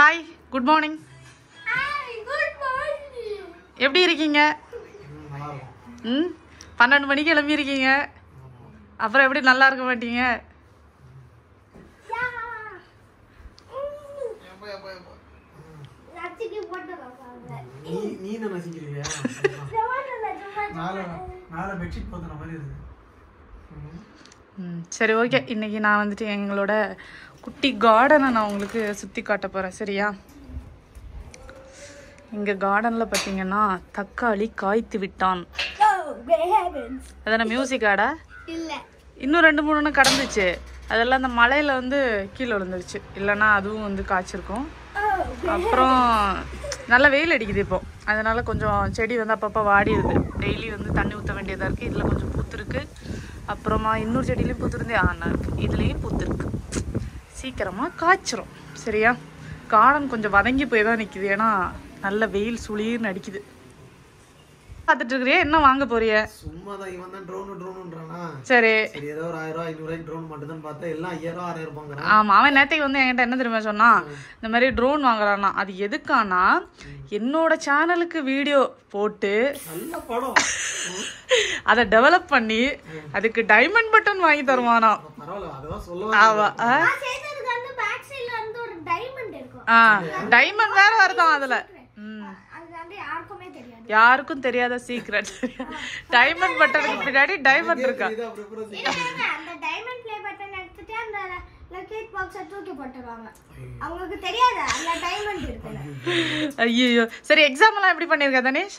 Hi, good morning. எப்படி இருக்கீங்க? 12 மணிக்கு கிளம்பியிருக்கீங்க. அப்புறம் எப்படி நல்லா இருக்க மாட்டீங்க? சரி, ஓகே. இன்னைக்கு நான் வந்துட்டு எங்களோட குட்டி கார்டனை நான் உங்களுக்கு சுற்றி காட்ட போகிறேன். சரியா? இங்கே கார்டனில் பார்த்தீங்கன்னா தக்காளி காய்த்து விட்டான். அதான மியூசிக் ஆடா? இன்னும் 2-3 கடந்துச்சு. அதெல்லாம் அந்த மலையில் வந்து கீழே விழுந்துருச்சு. இல்லைன்னா அதுவும் வந்து காய்ச்சிருக்கும். அப்புறம் நல்லா வெயில் அடிக்குது இப்போ. அதனால கொஞ்சம் செடி வந்து அப்பப்போ வாடிடுது. டெய்லி வந்து தண்ணி ஊற்ற வேண்டியதாக இருக்குது. இதில் கொஞ்சம் பூத்துருக்கு. அப்புறமா இன்னொரு செடியிலையும் பூத்துருந்தே ஆனா இருக்குது. இதுலேயும் பூத்துருக்கு. சீக்கிரமாக காய்ச்சிரும். சரியா? கார்டன் கொஞ்சம் வதங்கி போய் தான் நிற்கிது. ஏன்னா நல்ல வெயில் சுளீர்னு அடிக்குது. பார்த்துட்டு இருக்கிறியா? என்ன வாங்க போறிய? சும்மா தான் இவன் தான் ட்ரோன்ன்றானா. சரி, ஏதோ ஒரு 1000 500 ட்ரோன் மட்டும் தான் பார்த்தா எல்லாம் 5000 6000 ரூபாய்ங்கறான். ஆமா, அவன் நேத்தைக்கு வந்து என்கிட்ட என்ன தெரியுமா சொன்னா, இந்த மாதிரி ட்ரோன் வாங்குறானா. அது எதுக்கானா, என்னோட சேனலுக்கு வீடியோ போட்டு நல்ல படம் அதை டெவலப் பண்ணி அதுக்கு டைமண்ட் பட்டன் வாங்கி தருவானா. பரவாயில்ல, அதான் சொல்லுவாங்க. டைமண்ட் வேற வருதான் அதுல. யாருக்கும் தெரியாத சீக்ரெட். டைமண்ட் பட்டனுக்கு பின்னாடி டைமண்ட் இருக்கா? ஐயோ, சரி. எக்ஸாம் எல்லாம் எப்படி பண்ணிருக்க தனேஷ்?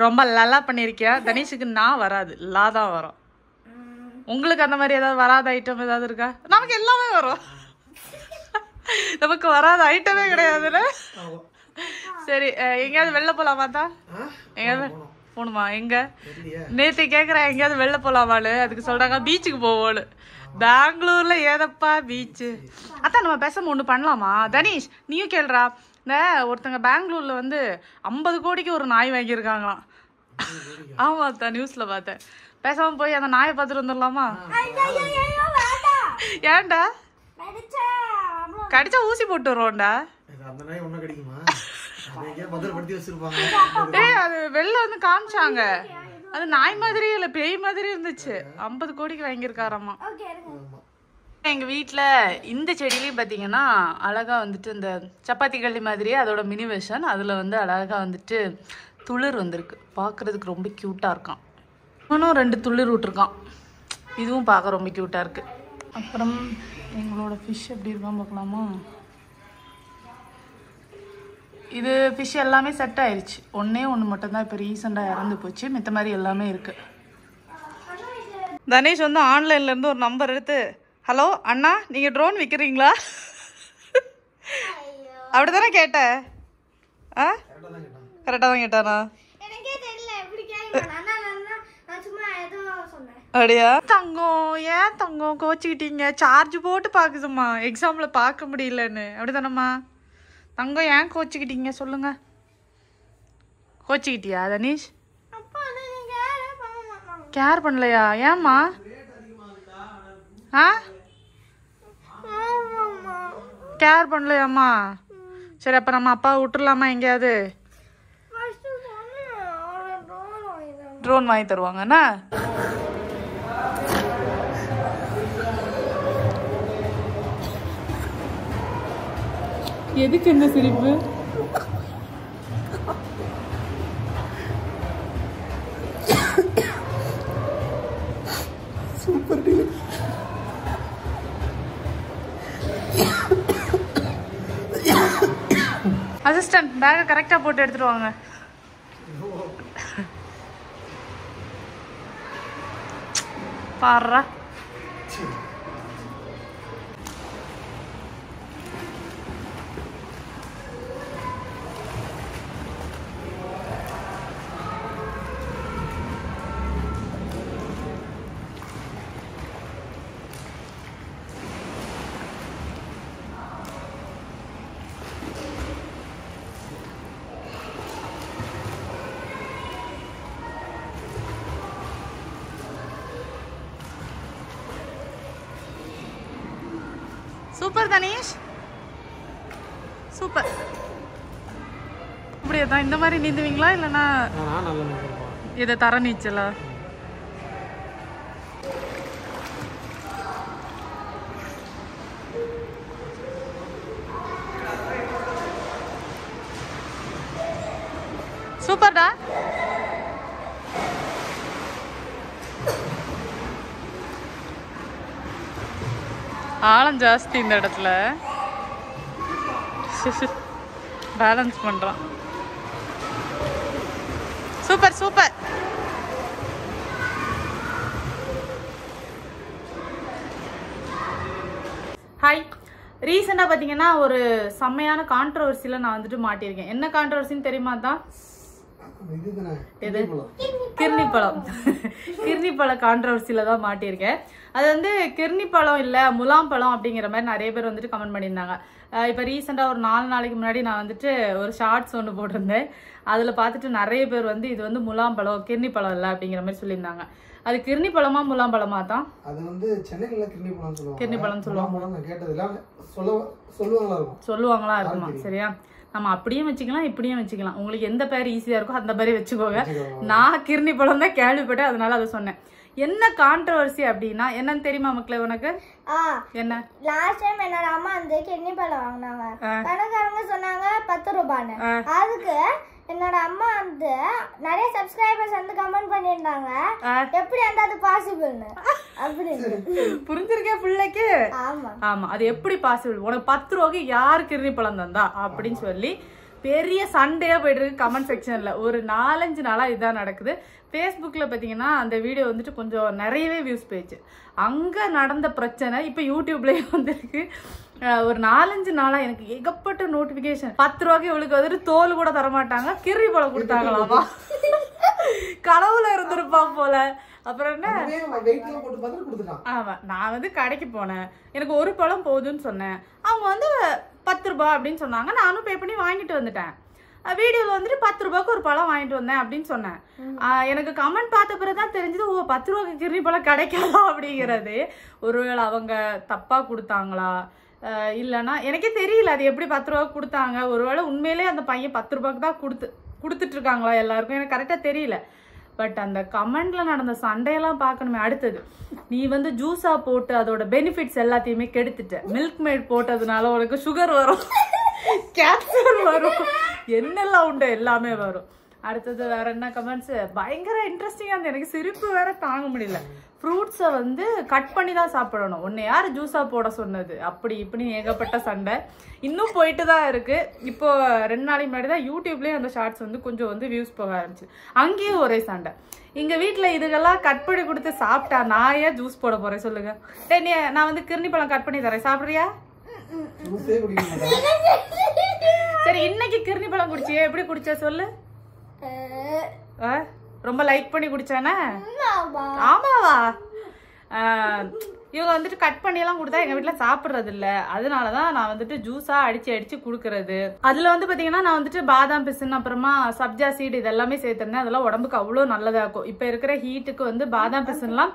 ரொம்ப நல்லா பண்ணிருக்கியா? தனேஷுக்கு நான் வராது, லா தான் வரும். உங்களுக்கு அந்த மாதிரி ஏதாவது வராத ஐட்டம் ஏதாவது இருக்கா? நமக்கு எல்லாமே வரும். நமக்கு வராத ஐட்டமே கிடையாதுல்ல. சரி, எங்கேயாவது வெளில போலாமா தான்? எங்கேயாவது போகணுமா? எங்க நேற்று கேட்குறேன், எங்கேயாவது வெளில போலாமான்னு. அதுக்கு சொல்றாங்க பீச்சுக்கு போவோன்னு. பெங்களூர்ல ஏதப்பா பீச்சு? அதான் நம்ம பேசாம ஒன்று பண்ணலாமா? தனீஷ், நீயும் கேள்றா. இந்த ஒருத்தங்க பெங்களூர்ல வந்து 50 கோடிக்கு ஒரு நாய் வாங்கியிருக்காங்களாம். ஆமா தான், நியூஸ்ல பார்த்தேன். பேசாம போய் அந்த நாயை பார்த்துட்டு வந்துடலாமா? ஏன்டா? கடிச்சா ஊசி போட்டு வருவோம்டா. அது வெளில வந்து காமிச்சாங்க. அது நாய் மாதிரி இல்ல, பேய் மாதிரி இருந்துச்சு. 50 கோடிக்கு வாங்கியிருக்காராமா. எங்க வீட்டுல இந்த செடியிலையும் பாத்தீங்கன்னா அழகா வந்துட்டு இந்த சப்பாத்தி கள்ளி மாதிரியே அதோட மினி வெர்ஷன். அதுல வந்து அழகா வந்துட்டு துளிர் வந்திருக்கு. பாக்குறதுக்கு ரொம்ப கியூட்டா இருக்கான். இன்னும் 2 துளிர் விட்டுருக்கான். இதுவும் பார்க்க ரொம்ப கியூட்டா இருக்கு. அப்புறம் எங்களோட ஃபிஷ் எப்படி இருக்கான்னு பார்க்கலாமா? இது ஃபிஷ் எல்லாமே செட் ஆயிடுச்சு. ஒன்று மட்டும்தான் இப்போ ரீசெண்டாக இறந்து போச்சு. மித்த மாதிரி எல்லாமே இருக்கு. தனேஷ் வந்து ஆன்லைன்லேருந்து ஒரு நம்பர் எடுத்து, ஹலோ அண்ணா, நீங்கள் ட்ரோன் விற்கிறீங்களா? அப்படித்தானே கேட்ட? ஆ, கரெக்டாக தான் கேட்டானா? அப்படியா? தங்கம், ஏன் தங்கம் கோச்சிக்கிட்டீங்க? சார்ஜ் போட்டு பார்க்குதும்மா, எக்ஸாமில் பார்க்க முடியலன்னு. அப்படிதானம்மா? தங்கம், ஏன் கோச்சிக்கிட்டீங்க சொல்லுங்க. கோச்சிக்கிட்டியா தனீஷ்? கேர் பண்ணலையா? ஏம்மா? ஆ, கேர் பண்ணலையாம்மா? சரி, அப்போ நம்ம அப்பா விட்டுருலாமா? எங்கேயாவது ட்ரோன் வாங்கி தருவாங்கண்ணா. எதுக்கு என்ன சிரிப்பு? Super deal. அசிஸ்டன்ட், பேக்கை கரெக்டாக போட்டு எடுத்துட்டு வாங்க. பாருடா. சூப்பர் தனீஷ். சூப்பர். அப்படியே தான் இந்த மாதிரி நீந்துவீங்களா இல்லைன்னா இதை தர நீச்சலா? சூப்பர்டா. ஆழம் ஜாஸ்தி இந்த இடத்துல. பேலன்ஸ் பண்றான். Super super. ஹாய். ரீசெண்டாக பார்த்தீங்கன்னா ஒரு செம்மையான கான்ட்ரவர்சியில் நான் வந்துட்டு மாட்டியிருக்கேன். என்ன கான்ட்ரவர்சின்னு தெரியுமா? தான் கிர்னிப்பழம். கிர்னிப்பழ கான்ட்ரவர்சியில தான் மாட்டியிருக்கேன். அது வந்து கிர்னிப்பழம் இல்லை முலாம்பழம் அப்படிங்கிற மாதிரி நிறைய பேர் வந்துட்டு கமெண்ட் பண்ணியிருந்தாங்க. இப்போ ரீசெண்டாக ஒரு 4 நாளைக்கு முன்னாடி நான் வந்துட்டு ஒரு ஷார்ட்ஸ் ஒன்று போட்டிருந்தேன். அதில் பார்த்துட்டு நிறைய பேர் வந்து இது வந்து முலாம்பழம் கிர்னிப்பழம் இல்லை அப்படிங்கிற மாதிரி சொல்லியிருந்தாங்க. அது கிர்னிப்பழமா முலாம்பழமா? தான் அது வந்து சென்னையில கிர்னிப்பழம் சொல்லுவாங்க. கிர்னிப்பழம் சொல்லுவாங்க. நான் கேட்டதில்ல, சொல்லுவாங்களா இருக்குமா? சரியா, நம்ம அப்படியும் வச்சுக்கலாம் இப்படியும் வச்சுக்கலாம். உங்களுக்கு எந்த பேர் ஈஸியா இருக்கோ அந்த பேரே வச்சுக்கோங்க. நான் கிர்னி பழம் தான் கேள்விப்பட்டேன், அதனால அதை சொன்னேன். என்ன கான்ட்ரவர்சி அப்படின்னா என்னன்னு தெரியுமா மக்களே உனக்கு? என்ன லாஸ்ட் டைம் என்னோட அம்மா அந்த கிர்னி பழம் வாங்கினாங்க. கடைக்காரங்க சொன்னாங்க 10 ரூபான்னு. அதுக்கு என்னோட அம்மா வந்து நிறைய சப்ஸ்கிரைபர்ஸ் வந்து கமெண்ட் பண்ணிருந்தாங்க, எப்படி அந்த அது பாசிபிள்னு. அப்படி புரிஞ்சிருக்கேன் பிள்ளைக்கு. ஆமா, அது எப்படி பாசிபிள்? உனக்கு 10 ரூபாய்க்கு யாரு கிர்னி பழம் தந்தா அப்படின்னு சொல்லி பெரிய சண்டையா போயிட்டு இருக்கு கமெண்ட் செக்ஷன்ல. ஒரு 4-5 நாளா இதுதான் நடக்குது. ஃபேஸ்புக்கில் பார்த்தீங்கன்னா அந்த வீடியோ வந்துட்டு கொஞ்சம் நிறையவே வியூஸ் போயிடுச்சு. அங்கே நடந்த பிரச்சனை இப்போ யூடியூப்லேயும் வந்துருக்கு. ஒரு 4-5 நாளாக எனக்கு ஏகப்பட்ட நோட்டிஃபிகேஷன். 10 ரூபாய்க்கு இவளுக்கு வந்துட்டு தோல் கூட தரமாட்டாங்க, கிர்னி பழம் கொடுத்தாங்களாமா. கடவுள இருந்திருப்பா போல. அப்புறம் என்ன, ஆமா, நான் வந்து கடைக்கு போனேன், எனக்கு ஒரு பழம் போதுன்னு சொன்னேன். அவங்க வந்து 10 ரூபாய் அப்படின்னு சொன்னாங்க. நானும் பே பண்ணி வாங்கிட்டு வந்துட்டேன். வீடியோவில் வந்துட்டு 10 ரூபாய்க்கு ஒரு பழம் வாங்கிட்டு வந்தேன் அப்படின்னு சொன்னேன். எனக்கு கமெண்ட் பார்த்த பிறகுதான் தெரிஞ்சது, ஓ 10 ரூபாய்க்கு கிர்னி பழம் கிடைக்காதா அப்படிங்கிறது. ஒருவேளை அவங்க தப்பா கொடுத்தாங்களா இல்லைன்னா எனக்கே தெரியல அது எப்படி 10 ரூபாய்க்கு கொடுத்தாங்க. ஒருவேளை உண்மையிலே அந்த பையன் 10 ரூபாய்க்கு தான் கொடுத்துட்டு இருக்காங்களா எல்லாருக்கும், எனக்கு கரெக்டாக தெரியல. பட் அந்த கமெண்ட்ல நடந்த சண்டையெல்லாம் பார்க்கணுமே. அடுத்தது, நீ வந்து ஜூஸா போட்டு அதோட பெனிஃபிட்ஸ் எல்லாத்தையுமே கெடுத்துட்ட. மில்க் மேட் போட்டதுனால உனக்கு சுகர் வரும், கேன்சர் வரும், என்னெல்லாம் உண்டு எல்லாமே வரும். அடுத்தது வேற என்ன கமெண்ட்ஸ், பயங்கர இன்ட்ரெஸ்டிங்கா இருந்து எனக்கு சிரிப்பு வேற தாங்க முடியல. ஃப்ரூட்ஸை வந்து கட் பண்ணி தான் சாப்பிடணும், உன்னை யார் ஜூஸா போட சொன்னது, அப்படி இப்படி ஏகப்பட்ட சண்டை இன்னும் போயிட்டு தான் இருக்கு. இப்போ 2 நாளைக்கு முன்னாடி தான் யூடியூப்லேயே அந்த ஷார்ட்ஸ் வந்து கொஞ்சம் வந்து வியூஸ் போக ஆரம்பிச்சு. அங்கேயும் ஒரே சண்டை. எங்க வீட்டில் இதுக்கெல்லாம் கட் பண்ணி கொடுத்து சாப்பிட்டா நான் ஏன் ஜூஸ் போட போறேன் சொல்லுங்க? நான் வந்து கிர்னி பழம் கட் பண்ணி தரேன், சாப்பிடுறியா? சரி, இன்னைக்கு கிர்னி பழம் குடிச்சியே, எப்படி குடிச்ச சொல்லு? ரொம்ப லைக் பண்ணி குடிச்சானே? ஆமாவா? இவங்க வந்துட்டு கட் பண்ணி எல்லாம் கொடுத்தா எங்க வீட்டுல சாப்பிடுறது இல்ல, அதனாலதான் நான் வந்துட்டு ஜூஸா அடிச்சு குடுக்கறது. அதுல வந்து பாத்தீங்கன்னா நான் வந்துட்டு பாதாம் பிசின் அப்புறமா சப்ஜா சீடு இதெல்லாமே சேர்த்திருந்தேன். அதெல்லாம் உடம்புக்கு அவ்வளவு நல்லதாக்கும். இப்ப இருக்கிற ஹீட்டுக்கு வந்து பாதாம் பிசின்லாம்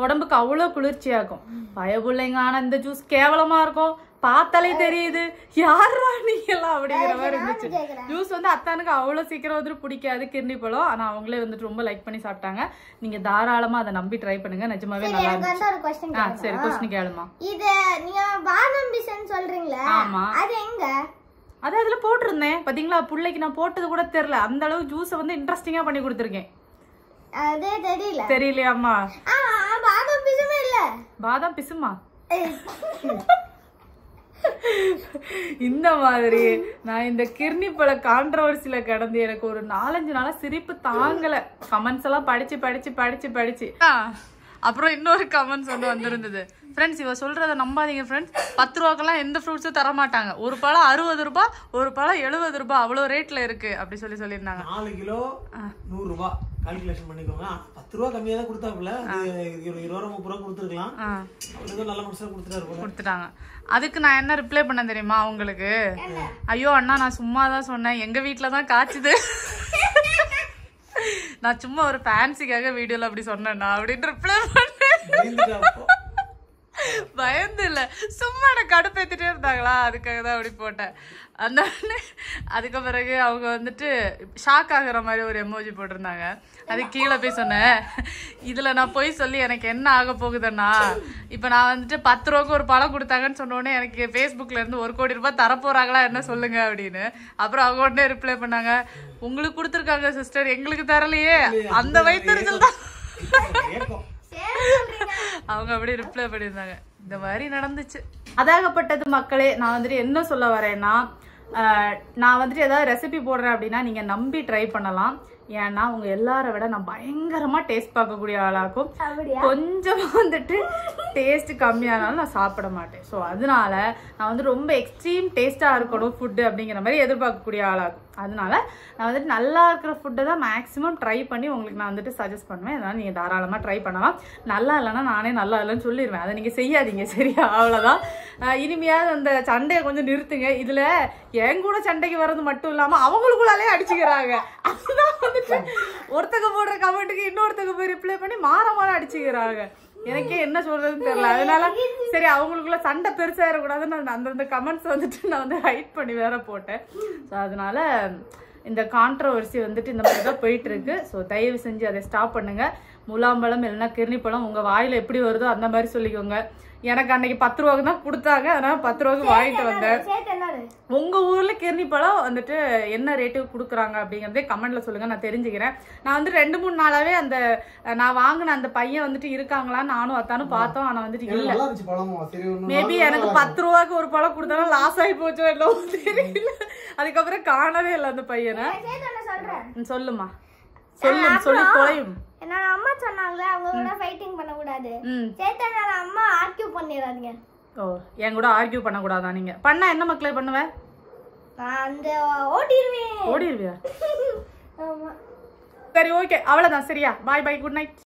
உடம்புக்கு அவ்வளவு குளிர்ச்சியாக்கும். பயபுள்ளைங்க, ஆனா இந்த ஜூஸ் கேவலமா இருக்கும், பார்த்தாலே தெரியுது யாரா நீங்க எல்லாம் அப்படிங்கிற மாதிரி இருந்துச்சு. ஜூஸ் வந்து அத்தானுக்கு அவ்வளவு சீக்கிரம் வந்துட்டு பிடிக்காது கிர்னி பழம், ஆனா அவங்களே வந்துட்டு ரொம்ப லைக் பண்ணி சாப்பிட்டாங்க. நீங்க தாராளமா அதை நம்பி ட்ரை பண்ணுங்க, நிஜமாவே நல்லா இருந்துச்சு. சரி, கொஸ்டின் கேளுமா. இது நீங்க பாதாம் பிசின் சொல்றீங்களா? ஆமா, அது எங்க? அது அதுல போட்டிருந்தேன் பாத்தீங்களா, புள்ளைக்கு நான் போட்டது கூட தெரியல, அந்த அளவு ஜூஸை வந்து இன்ட்ரெஸ்டிங்கா பண்ணி கொடுத்துருக்கேன். அதே தெரியலையாமா? பாதாம் பிசுமே இல்ல. பாதாம் பிசுமா? இந்த மாதிரி நான் இந்த கிர்னி பழ கான்ட்ரவர்சில கடந்து எனக்கு ஒரு 4-5 நாளா சிரிப்பு தாங்கல. கமெண்ட்ஸ் எல்லாம் படிச்சு அப்புறம் இன்னொரு கமெண்ட்ஸ் வந்து வந்திருந்தது. ஃப்ரெண்ட்ஸ், இவ சொல்றத நம்பாதீங்க ஃப்ரெண்ட்ஸ். 10 ரூபாய்க்கெல்லாம் எந்த ஃப்ரூட்ஸும் தர மாட்டாங்க. ஒரு பழம் 60 ரூபாய், ஒரு பழம் 70 ரூபாய், அவ்வளவு ரேட்ல இருக்கு அப்படி சொல்லியிருந்தாங்க. 4 கிலோ 100 ரூபாய் கால்குலேஷன் பண்ணிக்கோங்க. 10 ரூபாய் கம்மியா தான் கொடுத்தாப்புல, 20 ரூபா 30 ரூபா கொடுத்துருக்கலாம். அவங்களுக்கு நல்ல மனுஷன் கொடுத்துட்டாங்க. அதுக்கு நான் என்ன ரிப்ளை பண்ண தெரியுமா அவங்களுக்கு? ஐயோ அண்ணா, நான் சும்மா தான் சொன்னேன், எங்க வீட்டுல தான் காய்ச்சுது, நான் சும்மா ஒரு ஃபேன்சிக்காக வீடியோல அப்படி சொன்னேன்னா அப்படின்னு ரிப்ளை பண்ணேன். பயந்து இல்ல, சும்மா நான் கடுப்பேத்திட்டே இருந்தாங்களா, அதுக்காக தான் அப்படி போட்டேன். அந்த அதுக்கு பிறகு அவங்க வந்துட்டு ஷாக் ஆகுற மாதிரி ஒரு எமோஜி போட்டிருந்தாங்க. அது கீழே போய் சொன்னேன், இதுல நான் போய் சொல்லி எனக்கு என்ன ஆக போகுதுன்னா, இப்ப நான் வந்துட்டு 10 ரூபாய்க்கு ஒரு பழம் கொடுத்தாங்கன்னு சொன்னோடனே எனக்கு Facebookல இருந்து 1 கோடி ரூபாய் தரப்போறாங்களா என்ன சொல்லுங்க அப்படின்னு. அப்புறம் அவங்க உடனே ரிப்ளை பண்ணாங்க, உங்களுக்கு கொடுத்துருக்காங்க சிஸ்டர், எங்களுக்கு தரலையே, அந்த வயிற்றுச்சல் தான். அவங்க அப்படியே ரிப்ளை பண்ணியிருந்தாங்க. இந்த மாதிரி நடந்துச்சு. அதாகப்பட்டது மக்களே. நான் வந்துட்டு என்ன சொல்ல வரேன்னா, நான் வந்துட்டு ஏதாவது ரெசிபி போடுறேன் அப்படின்னா நீங்க நம்பி ட்ரை பண்ணலாம். ஏன்னா உங்க எல்லாரை விட நான் பயங்கரமா டேஸ்ட் பார்க்கக்கூடிய ஆளாக்கும். கொஞ்சமா வந்துட்டு டேஸ்ட் கம்மியானாலும் நான் சாப்பிட மாட்டேன். ஸோ அதனால நான் வந்து ரொம்ப எக்ஸ்ட்ரீம் டேஸ்டா இருக்கணும் ஃபுட்டு அப்படிங்கிற மாதிரி எதிர்பார்க்கக்கூடிய ஆளாகும். அதனால நான் வந்துட்டு நல்லா இருக்கிற ஃபுட்டை தான் மேக்ஸிமம் ட்ரை பண்ணி உங்களுக்கு நான் வந்துட்டு சஜஸ்ட் பண்ணுவேன். அதனால நீங்கள் தாராளமாக ட்ரை பண்ணலாம். நல்லா இல்லைன்னா நானே நல்லா இல்லைன்னு சொல்லிடுவேன். அதை நீங்கள் செய்யாதீங்க, சரியா? அவ்வளோதான். இனிமையாவது அந்த சண்டையை கொஞ்சம் நிறுத்துங்க. இதில் என் கூட சண்டைக்கு வர்றது மட்டும் இல்லாமல் அவங்களுக்குள்ளாலே அடிச்சுக்கிறாங்க. அதுதான் வந்துட்டு ஒருத்தங்க போடுற கமெண்ட்டுக்கு இன்னொருத்தங்க போய் ரிப்ளை பண்ணி மாற அடிச்சுக்கிறாங்க. எனக்கே என்ன சொல்றதுன்னு தெரியல. அதனால சரி அவங்களுக்குள்ள சண்டை பெருசா இருக்கக்கூடாதுன்னு அந்தந்த கமெண்ட்ஸ் வந்துட்டு நான் வந்து ஹைட் பண்ணி வேற போட்டேன். ஸோ அதனால இந்த கான்ட்ரவர்சி வந்துட்டு இந்த மாதிரி தான் போயிட்டு இருக்கு. ஸோ தயவு செஞ்சு அதை ஸ்டாப் பண்ணுங்க. முலாம்பழம் இல்லைன்னா கிர்னி பழம் உங்க வாயில எப்படி வருதோ அந்த மாதிரி சொல்லிக்கோங்க. எனக்கு அன்னைக்கு 10 ரூபாய்க்கு தான் கொடுத்தாங்க, அதனால 10 ரூபாய்க்கு வாங்கிட்டு வந்தேன். உங்க ஊர்ல கிர்னி பழம் வந்துட்டு என்ன ரேட்டு கொடுக்குறாங்க அப்படிங்கறதே கமெண்ட்ல சொல்லுங்க, நான் தெரிஞ்சுக்கிறேன். நான் வந்து 2-3 நாளாவே அந்த நான் வாங்கின அந்த பையன் வந்துட்டு இருக்காங்களான்னு நானும் அத்தானும் பார்த்தோம். ஆனா வந்துட்டு இல்ல. மேபி எனக்கு 10 ரூபாய்க்கு ஒரு பழம் கொடுத்தாலும் லாஸ் ஆகி போச்சோ இல்லை தெரியல. அதுக்கப்புறம் காணவே இல்லை அந்த பையனை. சொல்லுமா, சொல்லி தொலையும். என்னோட அம்மா சொன்னாங்க அவங்க கூட ஃபைட்டிங் பண்ண கூடாது. சேத்தனோட அம்மா ஆர்கியூ பண்ணிராதீங்க. ஓ, என் கூட ஆர்கியூ பண்ண கூடாதா? நீங்க பண்ணா என்ன மக்களே பண்ணுவேன்? அந்த ஓடிடுவியா? ஆமா. சரி, ஓகே, அவ்வளவுதான். சரியா? பாய் பாய், குட் நைட்.